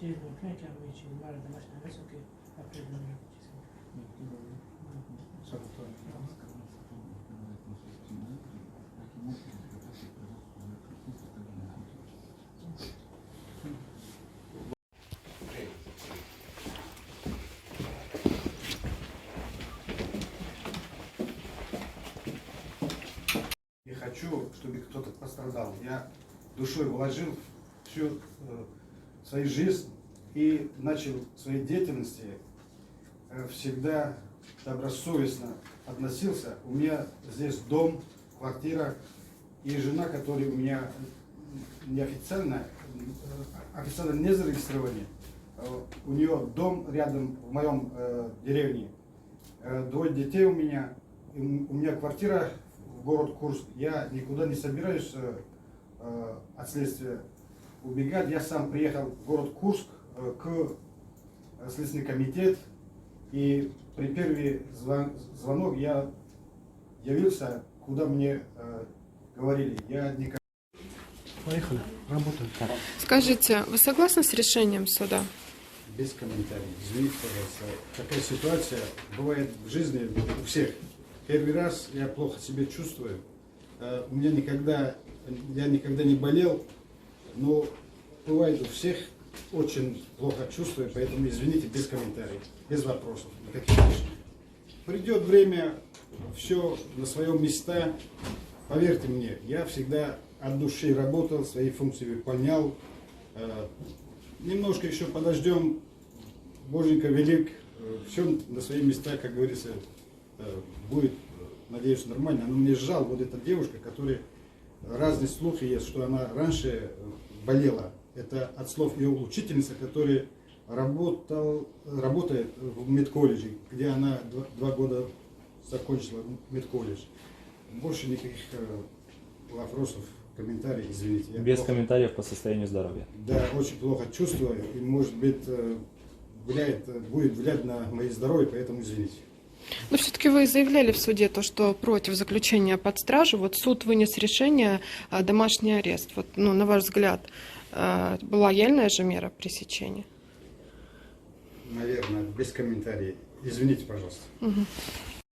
через документы обычно мало домашнего высоки определенные. Не хочу, чтобы кто-то пострадал. Я душой вложил всю свою жизнь и начал в своей деятельности всегда добросовестно относился. У меня здесь дом, квартира и жена, которая у меня неофициально, официально не зарегистрирована. У нее дом рядом в моем деревне. Двое детей у меня. У меня квартира в город Курск. Я никуда не собираюсь от следствия убегать. Я сам приехал в город Курск к Следственный комитет. И при первый звонок я явился, куда мне говорили. Я никогда... Поехали, работаем. Скажите, вы согласны с решением суда? Без комментариев. Извините, пожалуйста. Такая ситуация бывает в жизни у всех. Первый раз я плохо себя чувствую. У меня я никогда не болел, но бывает у всех очень плохо чувствую, поэтому извините, без комментариев, без вопросов. Придет время, все на своем месте. Поверьте мне, я всегда от души работал, свои функции выполнял. Немножко еще подождем, Боженька велик, все на свои места, как говорится, будет, надеюсь, нормально. Но мне жаль, вот эта девушка, которая разные слухи есть, что она раньше болела. Это от слов ее учительницы, которая работает в медколледже, где она 2 года закончила медколледж. Больше никаких вопросов, комментариев, извините. Без комментариев по состоянию здоровья. Да, очень плохо чувствую, и может быть будет влиять на мое здоровье, поэтому извините. Но все-таки вы заявляли в суде то, что против заключения под стражу. Вот суд вынес решение домашний арест. Вот, на ваш взгляд, была лояльная же мера пресечения? Наверное, без комментариев. Извините, пожалуйста. Угу.